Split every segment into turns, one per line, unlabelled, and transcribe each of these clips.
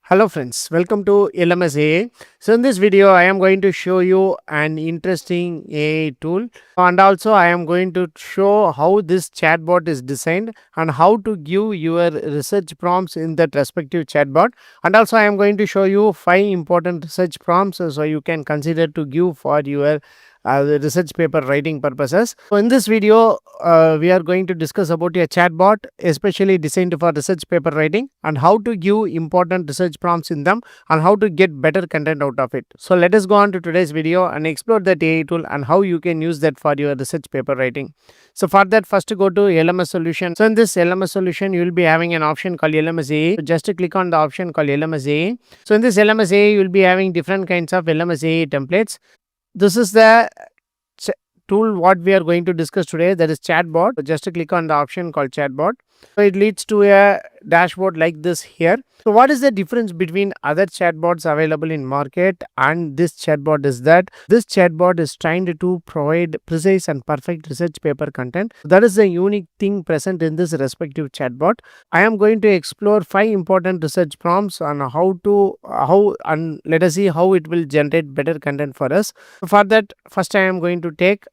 Hello friends, welcome to LMS. So in this video, I am going to show you an interesting AI tool, and also I am going to show how this chatbot is designed and how to give your research prompts in that respective chatbot. And also I am going to show you 5 important research prompts so you can consider to give for your the research paper writing purposes. So in this video, we are going to discuss about a chatbot especially designed for research paper writing and how to give important research prompts in them and how to get better content out of it. So let us go on to today's video and explore that AI tool and how you can use that for your research paper writing. So for that, first go to LMS solution. So in this LMS solution, you will be having an option called LMS AI. So just click on the option called LMS AI. So in this LMS AI, you will be having different kinds of LMS AI templates. This is the tool what we are going to discuss today, that is chatbot. So just click on the option called chatbot. So it leads to a dashboard like this here. So what is the difference between other chatbots available in market and this chatbot is that this chatbot is trying to provide precise and perfect research paper content. That is the unique thing present in this respective chatbot. I am going to explore 5 important research prompts on and let us see how it will generate better content for us. For that, first I am going to take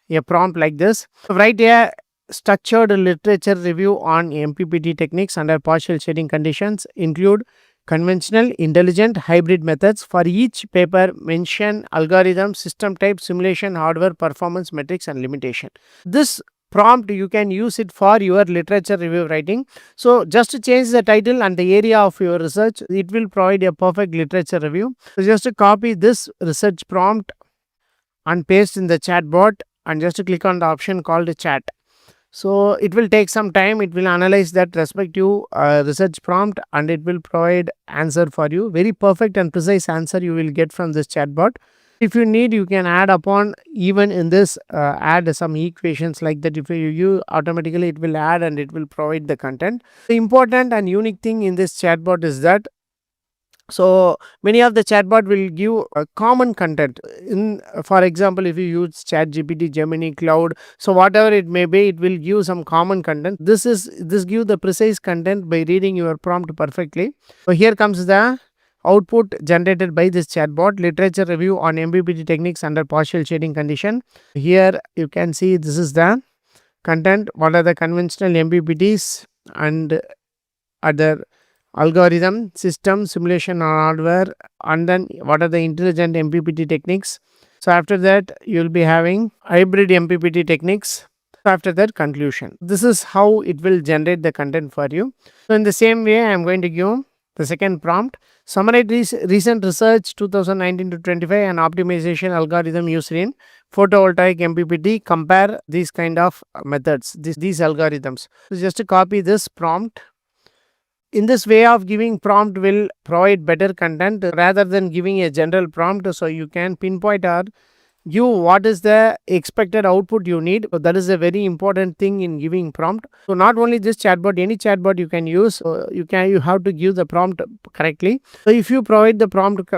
a prompt like this. Write a structured literature review on MPPT techniques under partial shading conditions. Include conventional, intelligent, hybrid methods. For each paper, mention algorithm, system type, simulation, hardware, performance metrics, and limitation. This prompt you can use it for your literature review writing. So just to change the title and the area of your research, it will provide a perfect literature review. So just to copy this research prompt and paste in the chatbot and just click on the option called chat. So it will take some time. It will analyze that respective research prompt and it will provide answer for you. Very perfect and precise answer you will get from this chatbot. If you need, you can add upon even in this add some equations like that. If you use automatically, it will add and it will provide the content. The important and unique thing in this chatbot is that so many of the chatbot will give a common content in, for example, if you use chat gpt, gemini, cloud, so whatever it may be, it will give some common content. This give the precise content by reading your prompt perfectly. So here comes the output generated by this chatbot: literature review on MPPT techniques under partial shading condition. Here you can see this is the content. What are the conventional MPPTs and other algorithm, system, simulation or hardware, and then what are the intelligent MPPT techniques. So after that you will be having hybrid MPPT techniques. So after that, conclusion. This is how it will generate the content for you. So in the same way, I am going to give the second prompt: summarize recent research 2019 to 25 and optimization algorithm used in photovoltaic MPPT. Compare these kind of methods, these algorithms. So just to copy this prompt. In this way of giving prompt will provide better content rather than giving a general prompt. So you can pinpoint or give what is the expected output you need. So that is a very important thing in giving prompt. So not only this chatbot, any chatbot you can use. You have to give the prompt correctly. So if you provide the prompt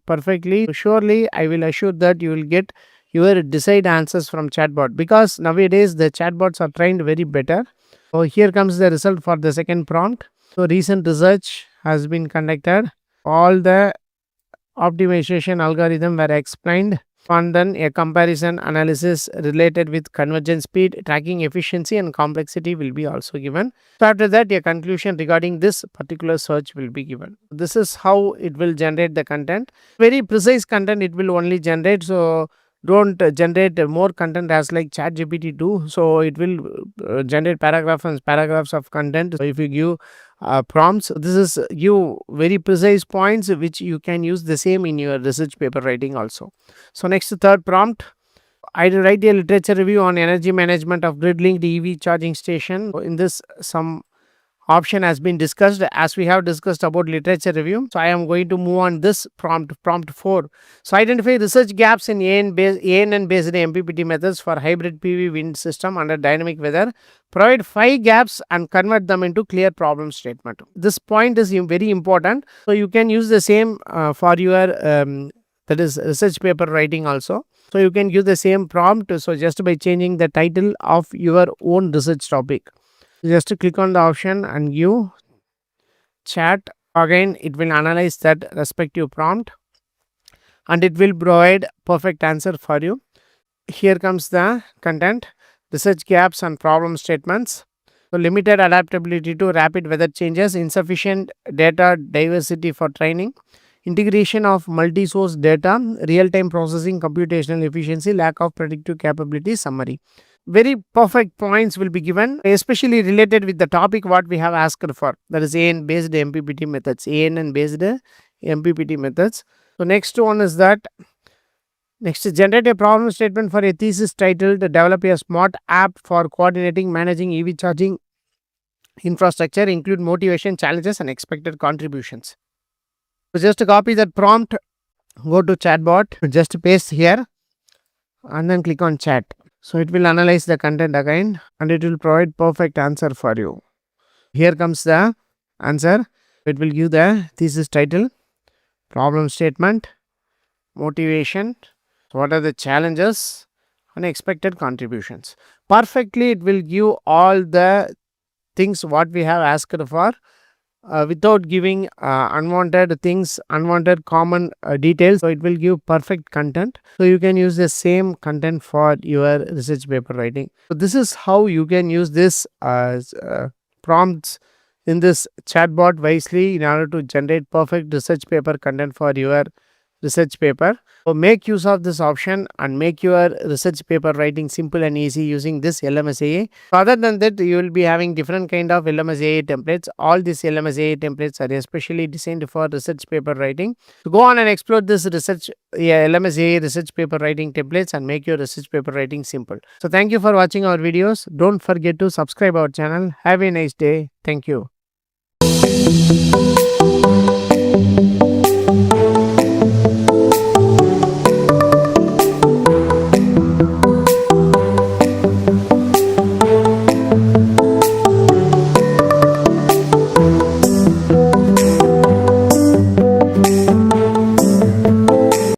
perfectly, surely I will assure that you will get your desired answers from chatbot, because nowadays the chatbots are trained very better. So here comes the result for the second prompt. So recent research has been conducted. All the optimization algorithm were explained, and then a comparison analysis related with convergence speed, tracking efficiency and complexity will be also given. So after that, a conclusion regarding this particular search will be given. This is how it will generate the content. Very precise content it will only generate. So don't generate more content as like chat gpt do. So it will generate paragraphs and paragraphs of content. So if you give prompts, this is give very precise points which you can use the same in your research paper writing also. So next, third prompt: I write a literature review on energy management of grid linked EV charging station. In this, some option has been discussed as we have discussed about literature review. So I am going to move on this prompt 4. So identify research gaps in ANN based MPPT methods for hybrid PV wind system under dynamic weather. Provide 5 gaps and convert them into clear problem statement. This point is very important. So you can use the same for your that is research paper writing also. So you can give the same prompt. So just by changing the title of your own research topic, just click on the option and give chat Again, it will analyze that respective prompt and it will provide perfect answer for you. Here comes the content: research gaps and problem statements. So, limited adaptability to rapid weather changes, insufficient data diversity for training, integration of multi source data, real time processing, computational efficiency, lack of predictive capability. Summary. Very perfect points will be given, especially related with the topic what we have asked for, that is AN based MPPT methods, ANN based MPPT methods. So, next one is that next is generate a problem statement for a thesis titled develop a smart app for coordinating managing EV charging infrastructure, include motivation, challenges and expected contributions. So, just to copy that prompt, go to Chatbot, just paste here and then click on chat. So, it will analyze the content again and it will provide perfect answer for you. Here comes the answer. It will give the thesis title, problem statement, motivation, what are the challenges and expected contributions. Perfectly, it will give all the things what we have asked for without giving unwanted things, unwanted common details. So, it will give perfect content. So, you can use the same content for your research paper writing. So, this is how you can use this prompts in this chatbot wisely in order to generate perfect research paper content for your research paper. So, make use of this option and make your research paper writing simple and easy using this LMSAA. Other than that, you will be having different kind of LMSAA templates. All these LMSAA templates are especially designed for research paper writing. So, go on and explore this LMSAA research paper writing templates and make your research paper writing simple. So, thank you for watching our videos. Don't forget to subscribe our channel. Have a nice day. Thank you.